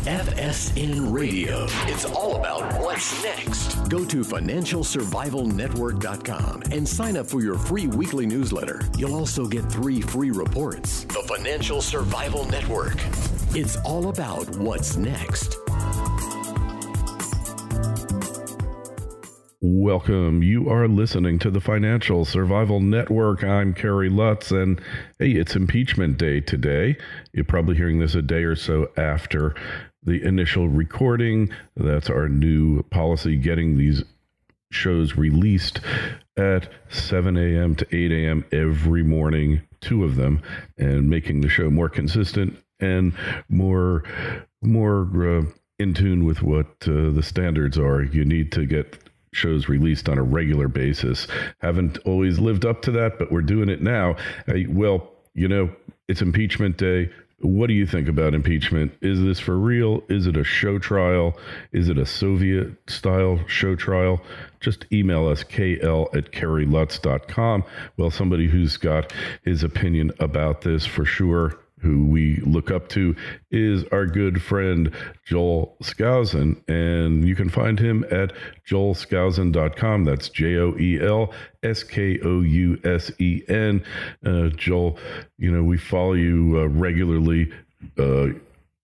FSN Radio. It's all about what's next. Go to financialsurvivalnetwork.com and sign up for your free weekly newsletter. You'll also get 3 free reports. The Financial Survival Network. It's all about what's next. Welcome. You are listening to the Financial Survival Network. I'm Kerry Lutz, and hey, it's impeachment day today. You're probably hearing this a day or so after the initial recording. That's our new policy, getting these shows released at 7 a.m. to 8 a.m. every morning, 2 of them, and making the show more consistent and more in tune with what the standards are. You need to get shows released on a regular basis. Haven't always lived up to that, but we're doing it now. Well, you know, it's impeachment day. What do you think about impeachment? Is this for real? Is it a show trial? Is it a Soviet-style show trial? Just email us, kl@kerrylutz.com. Well, somebody who's got his opinion about this for sure, who we look up to, is our good friend Joel Skousen, and you can find him at joelskousen.com. That's JOELSKOUSEN. Joel, you know, we follow you regularly.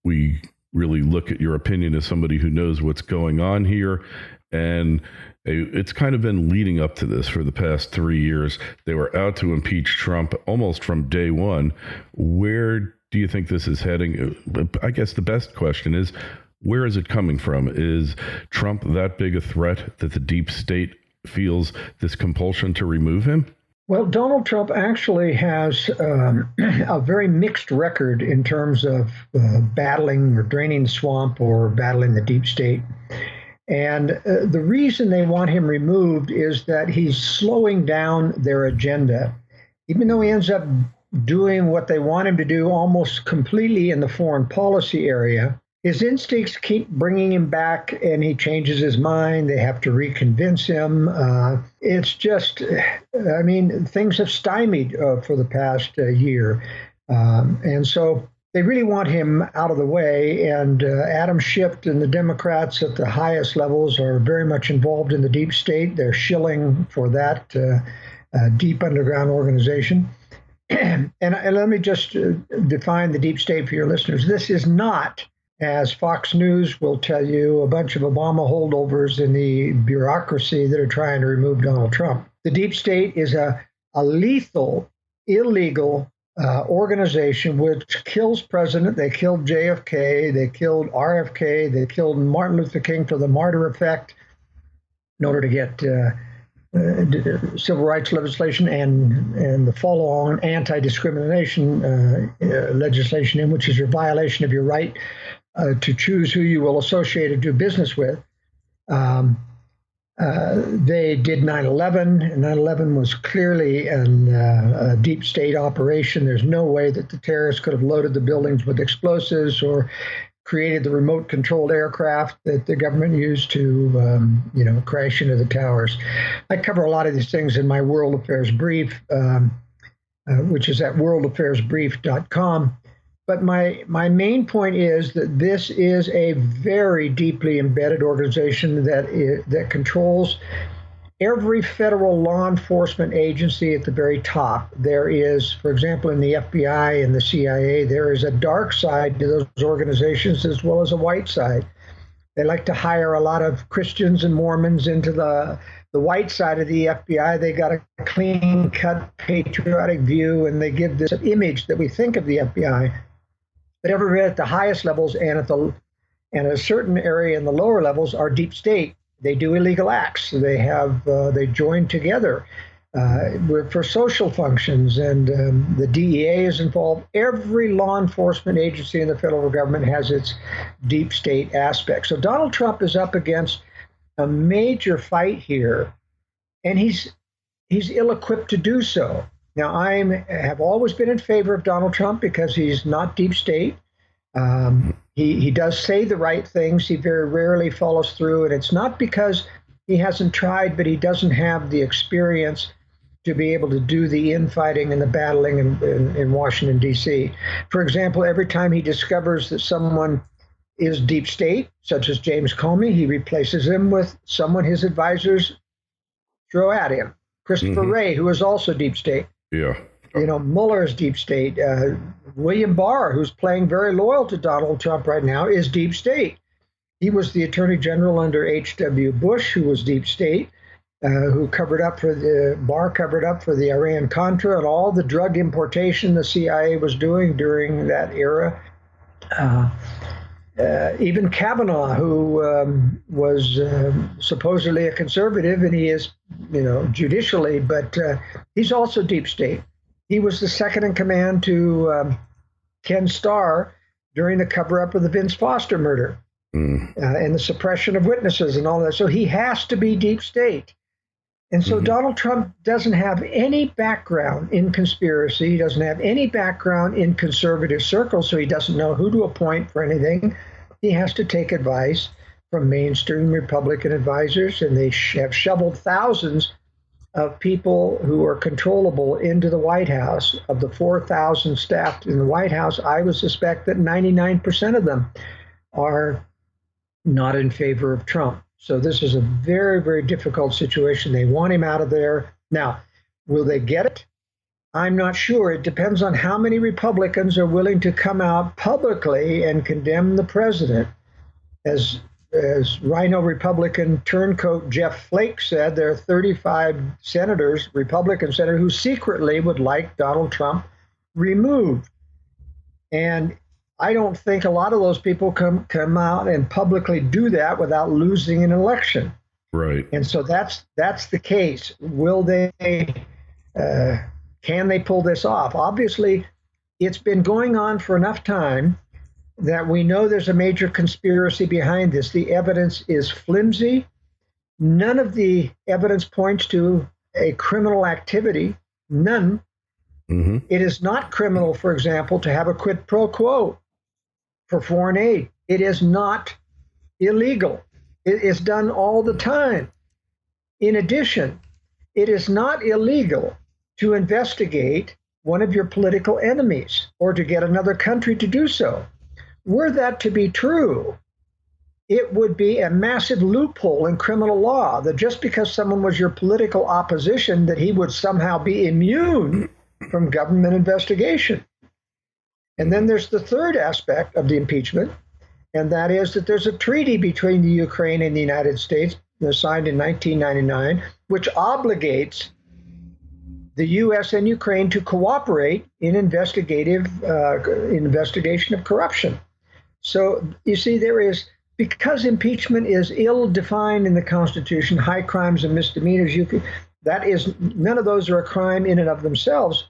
We really look at your opinion as somebody who knows what's going on here, and it's kind of been leading up to this for the past 3 years. They were out to impeach Trump almost from day one. Where do you think this is heading? I guess the best question is, where is it coming from? Is Trump that big a threat that the deep state feels this compulsion to remove him? Well, Donald Trump actually has a very mixed record in terms of battling or draining the swamp or battling the deep state. And the reason they want him removed is that he's slowing down their agenda. Even though he ends up doing what they want him to do almost completely in the foreign policy area, his instincts keep bringing him back, and he changes his mind. They have to reconvince him. It's just, I mean, things have stymied for the past year. And so they really want him out of the way, and Adam Schiff and the Democrats at the highest levels are very much involved in the deep state. They're shilling for that deep underground organization. And let me just define the deep state for your listeners. This is not, as Fox News will tell you, a bunch of Obama holdovers in the bureaucracy that are trying to remove Donald Trump. The deep state is a lethal, illegal organization which kills president. They killed JFK, they killed RFK, they killed Martin Luther King for the martyr effect in order to get civil rights legislation and the follow-on anti-discrimination legislation, in which is your violation of your right to choose who you will associate or do business with. They did 9/11, and 9/11 was clearly a deep state operation. There's no way that the terrorists could have loaded the buildings with explosives or created the remote-controlled aircraft that the government used to, crash into the towers. I cover a lot of these things in my World Affairs Brief, which is at worldaffairsbrief.com. But my main point is that this is a very deeply embedded organization that controls every federal law enforcement agency at the very top. There is, for example, in the FBI and the CIA, there is a dark side to those organizations as well as a white side. They like to hire a lot of Christians and Mormons into the white side of the FBI. They got a clean-cut, patriotic view, and they give this image that we think of the FBI. But everybody at the highest levels and a certain area in the lower levels are deep state. They do illegal acts. They join together for social functions, and the DEA is involved. Every law enforcement agency in the federal government has its deep state aspect. So Donald Trump is up against a major fight here, and he's ill-equipped to do so. Now, I have always been in favor of Donald Trump because he's not deep state. He does say the right things. He very rarely follows through, and it's not because he hasn't tried, but he doesn't have the experience to be able to do the infighting and the battling in Washington, D.C. For example, every time he discovers that someone is deep state, such as James Comey. He replaces him with someone his advisors throw at him. Christopher Wray, who is also deep state. Yeah. Mueller's deep state. William Barr, who's playing very loyal to Donald Trump right now, is deep state. He was the Attorney General under H.W. Bush, who was deep state, who covered up for the Iran-Contra and all the drug importation the CIA was doing during that era. Even Kavanaugh, who was supposedly a conservative, and he is, judicially, but he's also deep state. He was the second in command to Ken Starr during the cover-up of the Vince Foster murder and the suppression of witnesses and all that. So he has to be deep state. And so Donald Trump doesn't have any background in conspiracy. He doesn't have any background in conservative circles, so he doesn't know who to appoint for anything. He has to take advice from mainstream Republican advisors, and they have shoveled thousands of people who are controllable into the White House. Of the 4,000 staffed in the White House, I would suspect that 99% of them are not in favor of Trump. So this is a very, very difficult situation. They want him out of there. Now, will they get it? I'm not sure. It depends on how many Republicans are willing to come out publicly and condemn the president. As Rhino Republican turncoat Jeff Flake said, there are 35 senators, Republican senators, who secretly would like Donald Trump removed. And I don't think a lot of those people come out and publicly do that without losing an election. Right. And so that's the case. Will they? Can they pull this off? Obviously, it's been going on for enough time that we know there's a major conspiracy behind this. The evidence is flimsy. None of the evidence points to a criminal activity. None. It is not criminal, for example, to have a quid pro quo for foreign aid. It is not illegal. It is done all the time. In addition, it is not illegal to investigate one of your political enemies or to get another country to do so. Were that to be true, it would be a massive loophole in criminal law that just because someone was your political opposition, that he would somehow be immune from government investigation. And then there's the third aspect of the impeachment, and that is that there's a treaty between the Ukraine and the United States signed in 1999, which obligates the U.S. and Ukraine to cooperate in investigation of corruption. So you see, because impeachment is ill-defined in the Constitution, high crimes and misdemeanors, none of those are a crime in and of themselves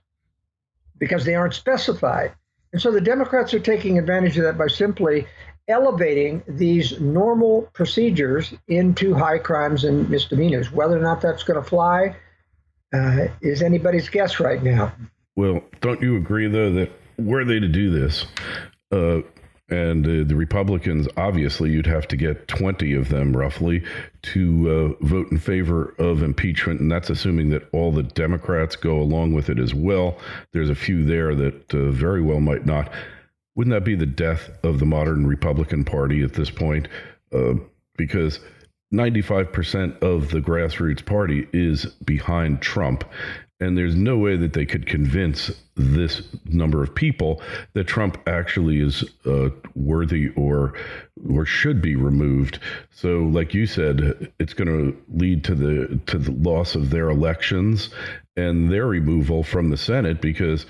because they aren't specified. And so the Democrats are taking advantage of that by simply elevating these normal procedures into high crimes and misdemeanors. Whether or not that's going to fly is anybody's guess right now. Well, don't you agree, though, that were they to do this, and the Republicans, obviously, you'd have to get 20 of them, roughly, to vote in favor of impeachment, and that's assuming that all the Democrats go along with it as well. There's a few there that very well might not. Wouldn't that be the death of the modern Republican Party at this point? Because 95% of the grassroots party is behind Trump, and there's no way that they could convince this number of people that Trump actually is worthy or should be removed. So, like you said, it's going to lead to the loss of their elections and their removal from the Senate, because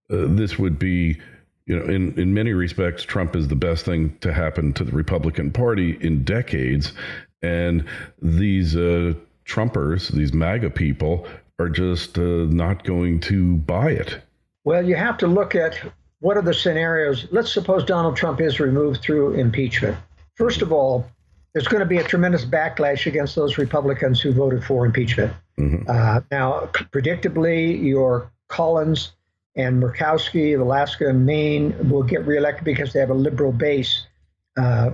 this would be, in many respects, Trump is the best thing to happen to the Republican Party in decades. And these Trumpers, these MAGA people, are just not going to buy it. Well, you have to look at what are the scenarios. Let's suppose Donald Trump is removed through impeachment. First of all, there's going to be a tremendous backlash against those Republicans who voted for impeachment. Now, predictably, your Collins and Murkowski of Alaska and Maine will get reelected because they have a liberal base.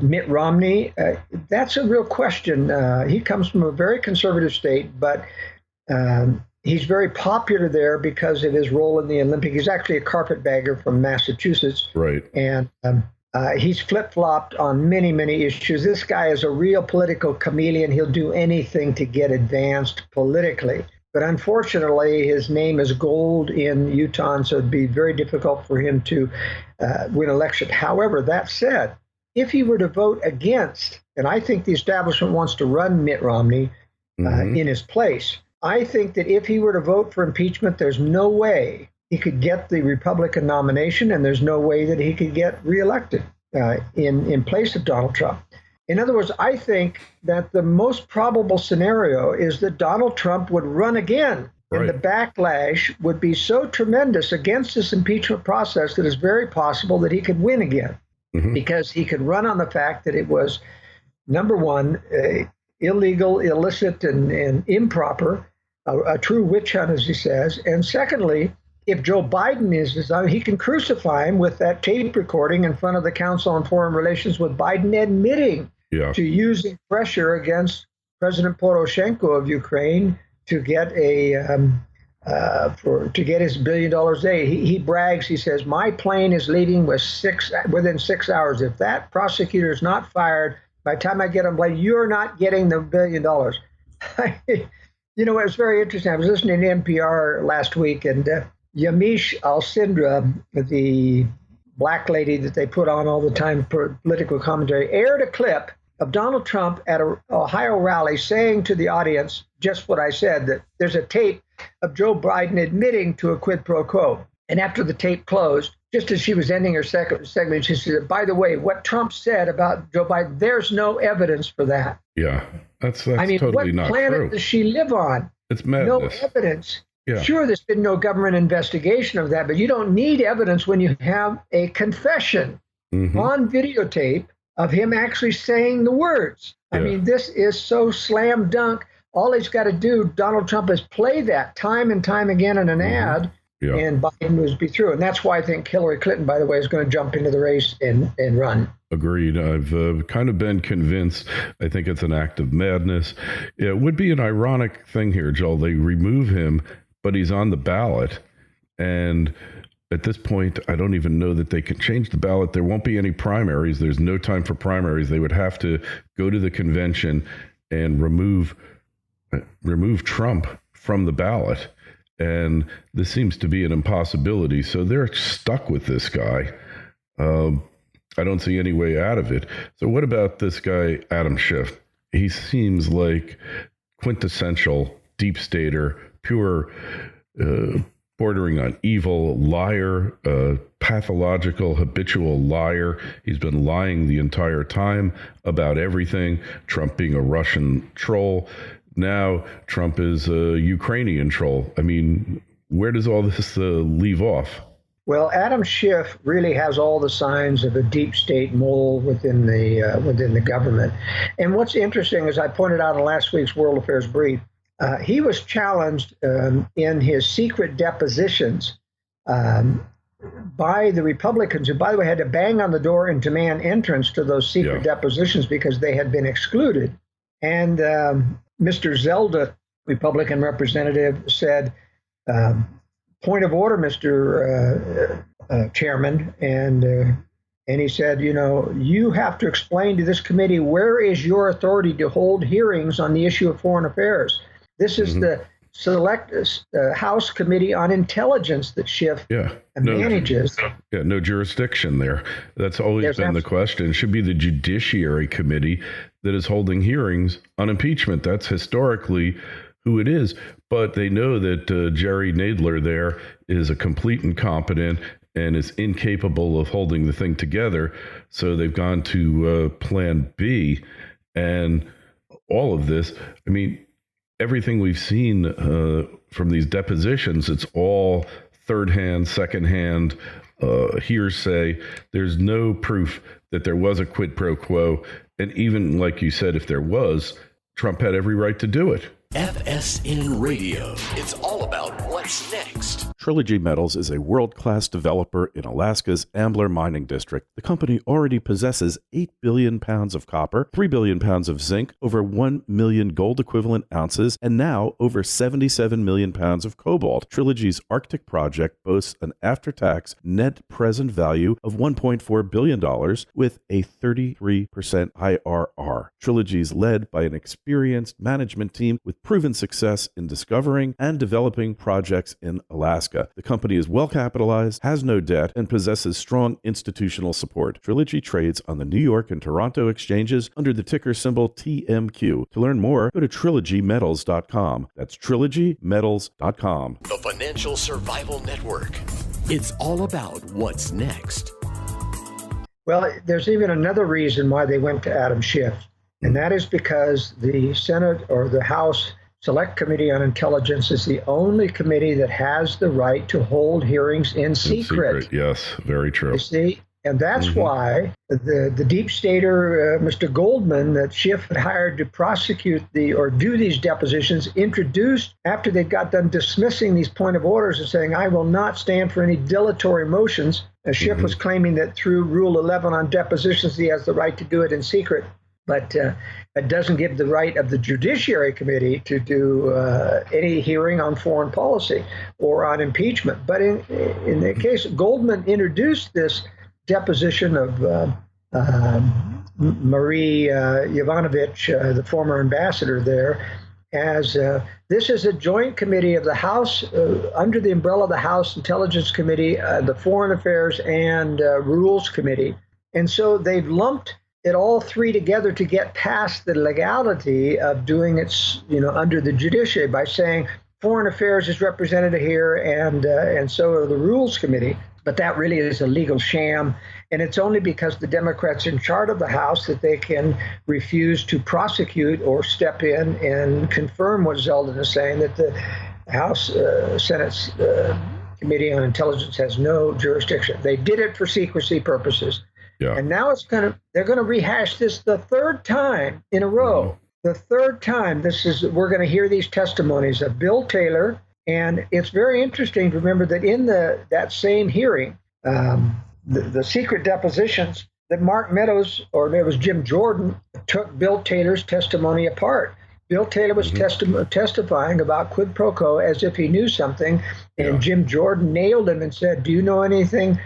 Mitt Romney, that's a real question. He comes from a very conservative state, but he's very popular there because of his role in the Olympics. He's actually a carpetbagger from Massachusetts. Right. And He's flip-flopped on many, many issues. This guy is a real political chameleon. He'll do anything to get advanced politically. But unfortunately, his name is gold in Utah, and so it'd be very difficult for him to win election. However, that said, if he were to vote against, and I think the establishment wants to run Mitt Romney in his place, I think that if he were to vote for impeachment, there's no way he could get the Republican nomination, and there's no way that he could get reelected in place of Donald Trump. In other words, I think that the most probable scenario is that Donald Trump would run again, and the backlash would be so tremendous against this impeachment process that it's very possible that he could win again, because he could run on the fact that it was, number one, illegal, illicit, and improper, a true witch hunt, as he says, and secondly, if Joe Biden is, he can crucify him with that tape recording in front of the Council on Foreign Relations with Biden admitting to using pressure against President Poroshenko of Ukraine to get to get his $1 billion aid. He brags. He says, "My plane is leaving within 6 hours. If that prosecutor is not fired by the time I get on plane, you're not getting the $1 billion." You know, it was very interesting. I was listening to NPR last week, and Yamiche Alcindra, the black lady that they put on all the time for political commentary, aired a clip of Donald Trump at an Ohio rally saying to the audience just what I said, that there's a tape of Joe Biden admitting to a quid pro quo. And after the tape closed, just as she was ending her second segment, she said, "By the way, what Trump said about Joe Biden, there's no evidence for that." Yeah, that's I mean, totally not true. What planet does she live on? It's madness. No evidence. Yeah. Sure, there's been no government investigation of that, but you don't need evidence when you have a confession on videotape of him actually saying the words. I mean, this is so slam dunk. All he's got to do, Donald Trump, is play that time and time again in an ad, and Biden would be through. And that's why I think Hillary Clinton, by the way, is going to jump into the race and run. Agreed. I've kind of been convinced. I think it's an act of madness. It would be an ironic thing here, Joel. They remove him, but he's on the ballot. And at this point, I don't even know that they can change the ballot. There won't be any primaries. There's no time for primaries. They would have to go to the convention and remove Trump from the ballot. And this seems to be an impossibility. So they're stuck with this guy. I don't see any way out of it. So what about this guy, Adam Schiff? He seems like quintessential deep stater, pure, bordering on evil, liar, pathological, habitual liar. He's been lying the entire time about everything. Trump being a Russian troll. Now Trump is a Ukrainian troll. I mean, where does all this leave off? Well, Adam Schiff really has all the signs of a deep state mole within the government. And what's interesting, as I pointed out in last week's World Affairs Brief, he was challenged in his secret depositions by the Republicans, who, by the way, had to bang on the door and demand entrance to those secret depositions because they had been excluded. And Mr. Zelda, Republican representative, said, "Point of order, Mr. Chairman," and he said, "You have to explain to this committee, where is your authority to hold hearings on the issue of foreign affairs? This is the Select House Committee on Intelligence that Schiff manages." No jurisdiction there. That's always been the question. It should be the Judiciary Committee that is holding hearings on impeachment. That's historically who it is. But they know that Jerry Nadler there is a complete incompetent and is incapable of holding the thing together. So they've gone to Plan B. And all of this, I mean, everything we've seen from these depositions, it's all third-hand, second-hand hearsay. There's no proof that there was a quid pro quo. And even like you said, if there was, Trump had every right to do it. FSN Radio. It's all about what's next. Trilogy Metals is a world-class developer in Alaska's Ambler Mining District. The company already possesses 8 billion pounds of copper, 3 billion pounds of zinc, over 1 million gold-equivalent ounces, and now over 77 million pounds of cobalt. Trilogy's Arctic project boasts an after-tax net present value of $1.4 billion with a 33% IRR. Trilogy is led by an experienced management team with proven success in discovering and developing projects in Alaska. The company is well capitalized, has no debt, and possesses strong institutional support. Trilogy trades on the New York and Toronto exchanges under the ticker symbol TMQ. To learn more, go to trilogymetals.com. That's trilogymetals.com. The Financial Survival Network. It's all about what's next. Well, there's even another reason why they went to Adam Schiff, and that is because the Senate or the House Select Committee on Intelligence is the only committee that has the right to hold hearings in secret. Yes, very true. You see, and that's why the deep stater, Mr. Goldman, that Schiff had hired to prosecute or do these depositions, introduced, after they got done dismissing these point of orders and saying, I will not stand for any dilatory motions, as Schiff was claiming that through Rule 11 on depositions, he has the right to do it in secret. But it doesn't give the right of the Judiciary Committee to do any hearing on foreign policy or on impeachment. But in the case, Goldman introduced this deposition of Marie Yovanovitch, the former ambassador there, as this is a joint committee of the House, under the umbrella of the House Intelligence Committee, the Foreign Affairs and Rules Committee. And so they've lumped it all three together to get past the legality of doing it, under the judiciary by saying Foreign Affairs is represented here and so are the Rules Committee. But that really is a legal sham. And it's only because the Democrats in charge of the House that they can refuse to prosecute or step in and confirm what Zeldin is saying, that the House Senate's Committee on Intelligence has no jurisdiction. They did it for secrecy purposes. Yeah. And now they're going to rehash this the third time in a row. The third time we're going to hear these testimonies of Bill Taylor. And it's very interesting to remember that in that same hearing, the secret depositions, that Mark Meadows, or it was Jim Jordan, took Bill Taylor's testimony apart. Bill Taylor was testifying about quid pro quo as if he knew something. And Jim Jordan nailed him and said, do you know anything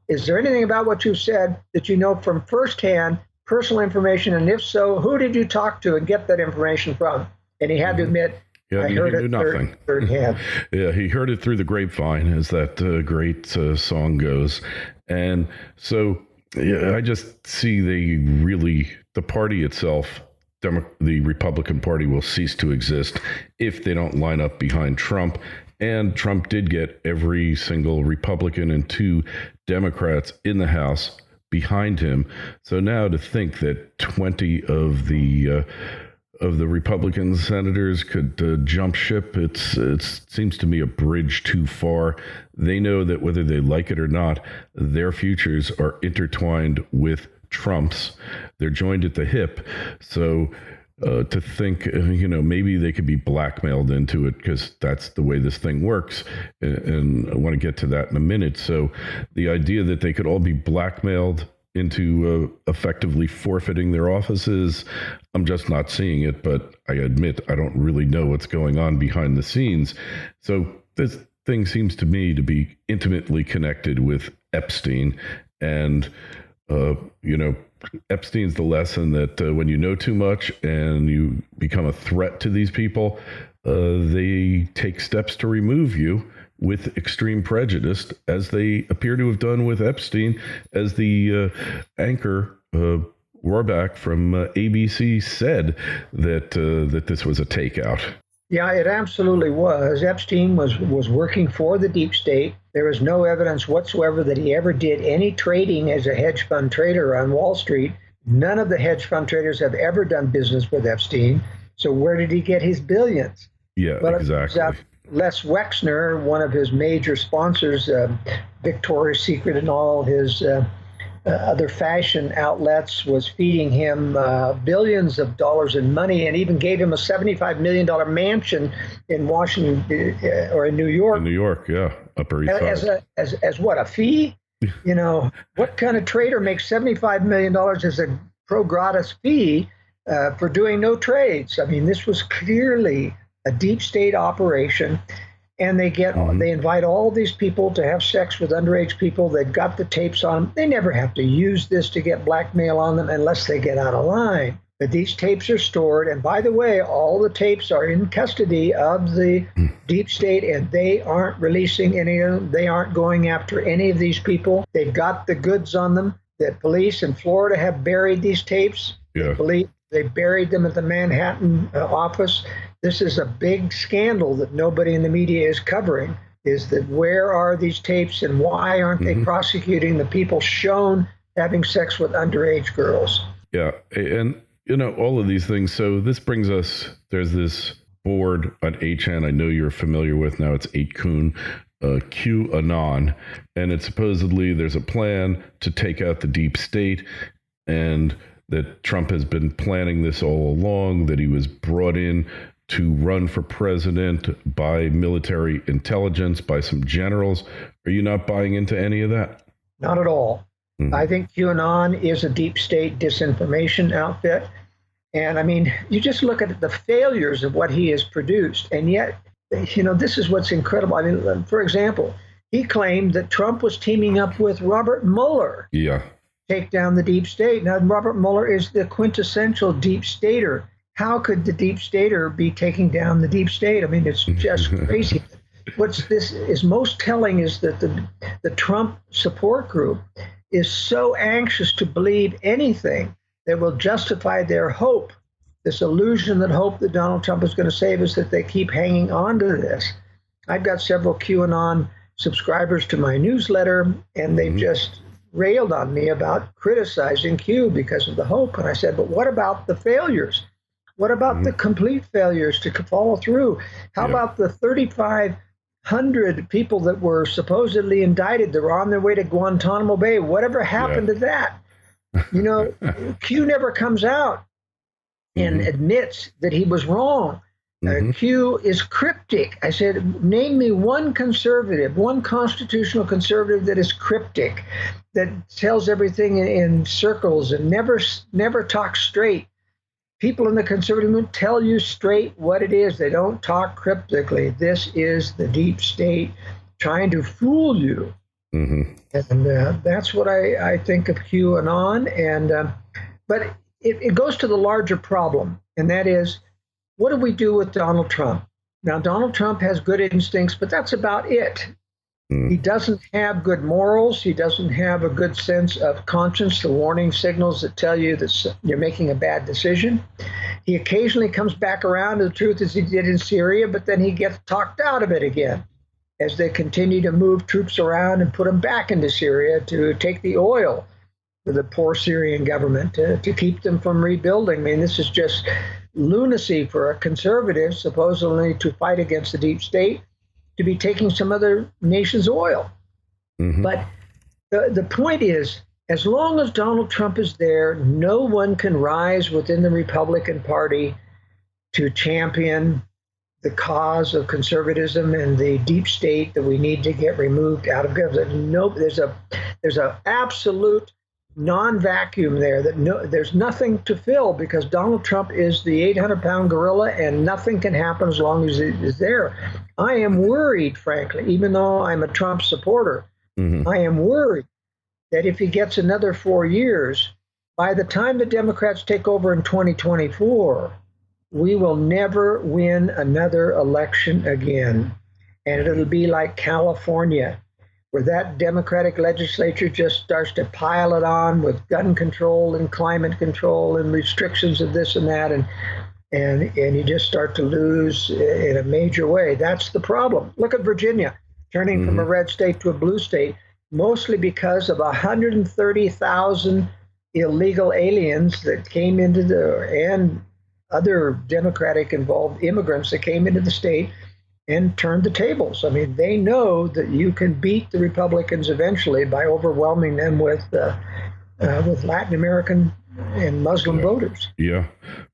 is there anything about what you said that you know from firsthand personal information? And if so, who did you talk to and get that information from? And he had to admit, yeah, I heard he it knew nothing. third hand. Yeah, he heard it through the grapevine, as that great song goes. And so I just see the party itself, the Republican Party, will cease to exist if they don't line up behind Trump. And Trump did get every single Republican and 2 Democrats in the House behind him. So now to think that 20 of the Republican senators could jump ship, it seems to me a bridge too far. They know that whether they like it or not, their futures are intertwined with Trump's. They're joined at the hip. So to think, maybe they could be blackmailed into it, because that's the way this thing works. And I want to get to that in a minute. So the idea that they could all be blackmailed into effectively forfeiting their offices, I'm just not seeing it. But I admit I don't really know what's going on behind the scenes. So this thing seems to me to be intimately connected with Epstein. And, Epstein's the lesson that when you know too much and you become a threat to these people, they take steps to remove you with extreme prejudice, as they appear to have done with Epstein, as the anchor Rohrback from ABC said that this was a takeout. Yeah, it absolutely was. Epstein was working for the deep state. There was no evidence whatsoever that he ever did any trading as a hedge fund trader on Wall Street. None of the hedge fund traders have ever done business with Epstein. So where did he get his billions? Yeah, exactly. Les Wexner, one of his major sponsors, Victoria's Secret and all his other fashion outlets was feeding him billions of dollars in money, and even gave him a $75 million mansion in Washington or in New York. In New York, yeah, Upper East Side. As what, a fee? What kind of trader makes $75 million as a pro gratis fee for doing no trades? I mean, this was clearly a deep state operation. And they invite all these people to have sex with underage people. They've got the tapes on them. They never have to use this to get blackmail on them unless they get out of line. But these tapes are stored. And by the way, all the tapes are in custody of the deep state, and they aren't releasing any of them. They aren't going after any of these people. They've got the goods on them. The police in Florida have buried these tapes. Yeah. They buried them at the Manhattan office. This is a big scandal that nobody in the media is covering, is that where are these tapes and why aren't they prosecuting the people shown having sex with underage girls? Yeah. And, all of these things. So this brings us, there's this board on 8chan I know you're familiar with now. It's 8kun, QAnon. And it's supposedly there's a plan to take out the deep state, and that Trump has been planning this all along, that he was brought in to run for president by military intelligence, by some generals. Are you not buying into any of that? Not at all. I think QAnon is a deep state disinformation outfit. And I mean, you just look at the failures of what he has produced. And yet, this is what's incredible. I mean, for example, he claimed that Trump was teaming up with Robert Mueller. Yeah. Take down the deep state. Now, Robert Mueller is the quintessential deep stater. How could the deep stater be taking down the deep state? I mean, it's just crazy. What's this is most telling is that the Trump support group is so anxious to believe anything that will justify their hope, this illusion that hope that Donald Trump is going to save us, that they keep hanging on to this. I've got several QAnon subscribers to my newsletter, and they've just railed on me about criticizing Q because of the hope. And I said, but what about the failures? What about the complete failures to follow through? How about the 3,500 people that were supposedly indicted that were on their way to Guantanamo Bay? Whatever happened to that? Q never comes out and admits that he was wrong. Q is cryptic. I said, name me one conservative, one constitutional conservative that is cryptic, that tells everything in circles and never talks straight. People in the conservative movement tell you straight what it is. They don't talk cryptically. This is the deep state trying to fool you. And that's what I think of QAnon. But it goes to the larger problem, and that is, what do we do with Donald Trump? Now, Donald Trump has good instincts, but that's about it. He doesn't have good morals. He doesn't have a good sense of conscience, the warning signals that tell you that you're making a bad decision. He occasionally comes back around to the truth as he did in Syria, but then he gets talked out of it again as they continue to move troops around and put them back into Syria to take the oil for the poor Syrian government, to keep them from rebuilding. I mean, this is just lunacy for a conservative, supposedly to fight against the deep state, to be taking some other nation's oil. But the point is, as long as Donald Trump is there, no one can rise within the Republican Party to champion the cause of conservatism and the deep state that we need to get removed out of government. Nope, there's a absolute non-vacuum there. There's nothing to fill because Donald Trump is the 800-pound gorilla, and nothing can happen as long as it is there. I am worried, frankly, even though I'm a Trump supporter. I am worried that if he gets another 4 years, by the time the Democrats take over in 2024, we will never win another election again. And it'll be like California, where that Democratic legislature just starts to pile it on with gun control and climate control and restrictions of this and that, and you just start to lose in a major way. That's the problem. Look at Virginia, turning from a red state to a blue state, mostly because of 130,000 illegal aliens that came into and other Democratic involved immigrants that came into the state and turned the tables. I mean, they know that you can beat the Republicans eventually by overwhelming them with with Latin American and Muslim voters. Yeah.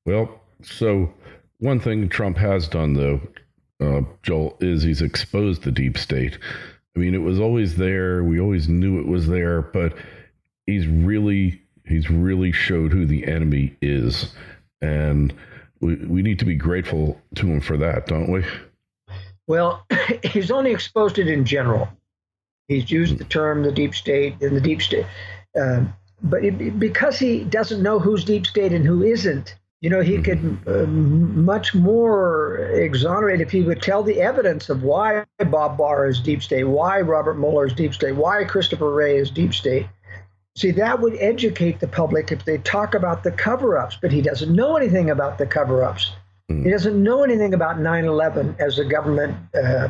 Well, so one thing Trump has done, though, Joel, is he's exposed the deep state. I mean, it was always there. We always knew it was there, but he's really showed who the enemy is. And we need to be grateful to him for that, don't we? Well, he's only exposed it in general. He's used the term the deep state and the deep state. But because he doesn't know who's deep state and who isn't, he could much more exonerate if he would tell the evidence of why Bob Barr is deep state, why Robert Mueller is deep state, why Christopher Wray is deep state. See, that would educate the public if they talk about the cover-ups, but he doesn't know anything about the cover-ups. He doesn't know anything about 9/11 as a government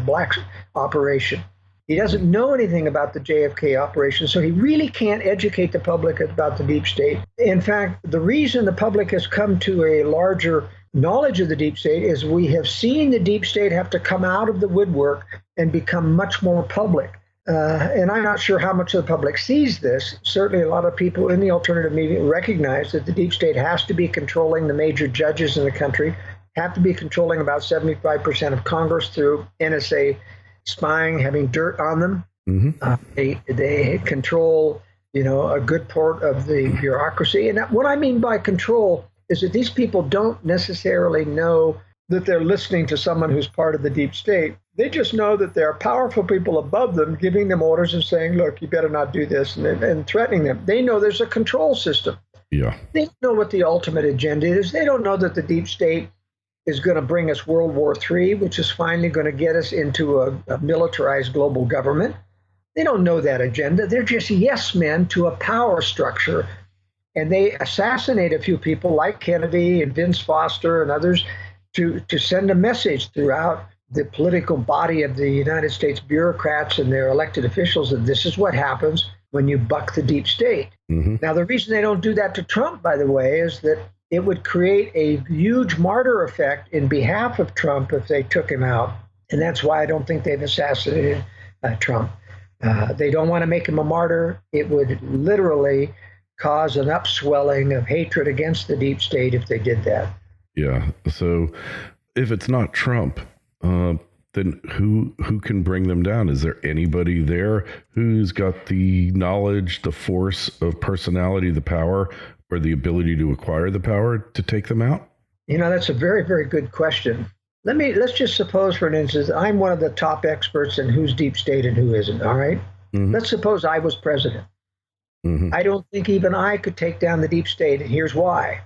black operation. He doesn't know anything about the JFK operation, so he really can't educate the public about the deep state. In fact, the reason the public has come to a larger knowledge of the deep state is we have seen the deep state have to come out of the woodwork and become much more public. And I'm not sure how much of the public sees this. Certainly a lot of people in the alternative media recognize that the deep state has to be controlling the major judges in the country, have to be controlling about 75% of Congress through NSA spying, having dirt on them. They control, a good part of the bureaucracy. And what I mean by control is that these people don't necessarily know that they're listening to someone who's part of the deep state. They just know that there are powerful people above them giving them orders and saying, look, you better not do this, and threatening them. They know there's a control system. Yeah. They don't know what the ultimate agenda is. They don't know that the deep state is going to bring us World War III, which is finally going to get us into a militarized global government. They don't know that agenda. They're just yes men to a power structure. And they assassinate a few people like Kennedy and Vince Foster and others to send a message throughout the political body of the United States bureaucrats and their elected officials that this is what happens when you buck the deep state. Now, the reason they don't do that to Trump, by the way, is that it would create a huge martyr effect in behalf of Trump if they took him out. And that's why I don't think they've assassinated Trump. They don't want to make him a martyr. It would literally cause an upswelling of hatred against the deep state if they did that. Yeah. So if it's not Trump, then who can bring them down? Is there anybody there who's got the knowledge, the force of personality, the power, or the ability to acquire the power to take them out? That's a very, very good question. Let's just suppose, for instance, I'm one of the top experts in who's deep state and who isn't, all right? Let's suppose I was president. I don't think even I could take down the deep state, and here's why.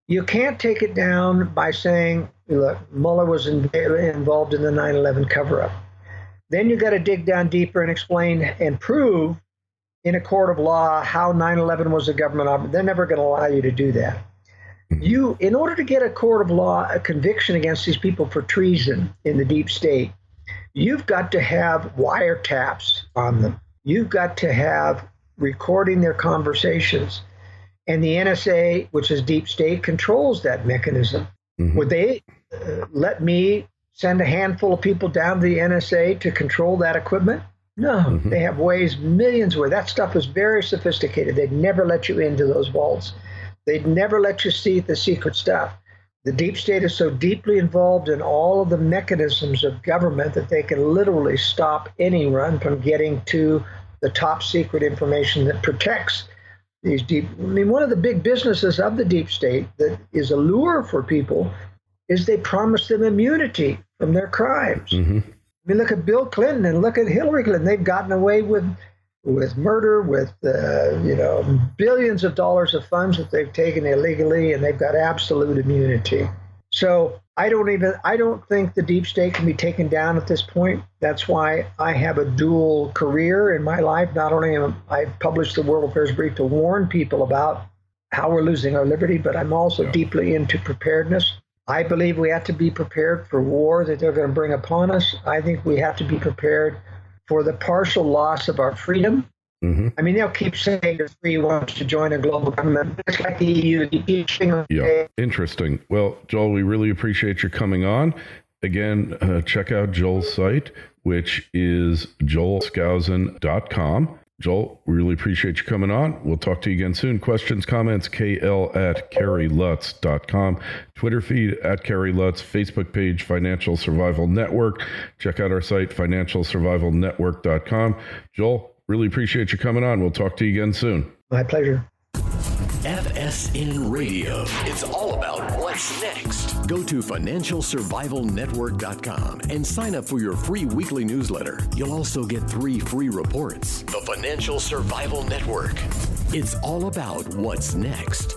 You can't take it down by saying, look, Mueller was involved in the 9/11 cover-up. Then you got to dig down deeper and explain and prove in a court of law how 9/11 was a government operation. They're never going to allow you to do that. In order to get a court of law, a conviction against these people for treason in the deep state, you've got to have wiretaps on them. You've got to have recording their conversations. And the NSA, which is deep state, controls that mechanism. Would they let me send a handful of people down to the NSA to control that equipment? No, they have ways, millions of ways. That stuff is very sophisticated. They'd never let you into those vaults. They'd never let you see the secret stuff. The deep state is so deeply involved in all of the mechanisms of government that they can literally stop anyone from getting to the top secret information that protects these deep. One of the big businesses of the deep state that is a lure for people is they promise them immunity from their crimes. Look at Bill Clinton and look at Hillary Clinton. They've gotten away with murder, with billions of dollars of funds that they've taken illegally, and they've got absolute immunity. So I don't think the deep state can be taken down at this point. That's why I have a dual career in my life. Not only am I published the World Affairs Brief to warn people about how we're losing our liberty, but I'm also deeply into preparedness. I believe we have to be prepared for war that they're going to bring upon us. I think we have to be prepared for the partial loss of our freedom. They'll keep saying you're free once you join a global government. It's like the EU. Yeah, interesting. Well, Joel, we really appreciate your coming on. Again, check out Joel's site, which is joelskousen.com. Joel, we really appreciate you coming on. We'll talk to you again soon. Questions, comments, KL@KerryLutz.com. Twitter feed @KerryLutz. Facebook page, Financial Survival Network. Check out our site, financialsurvivalnetwork.com. Joel, really appreciate you coming on. We'll talk to you again soon. My pleasure. FSN Radio. It's all about what's next. Go to financialsurvivalnetwork.com and sign up for your free weekly newsletter. You'll also get 3 free reports. The Financial Survival Network. It's all about what's next.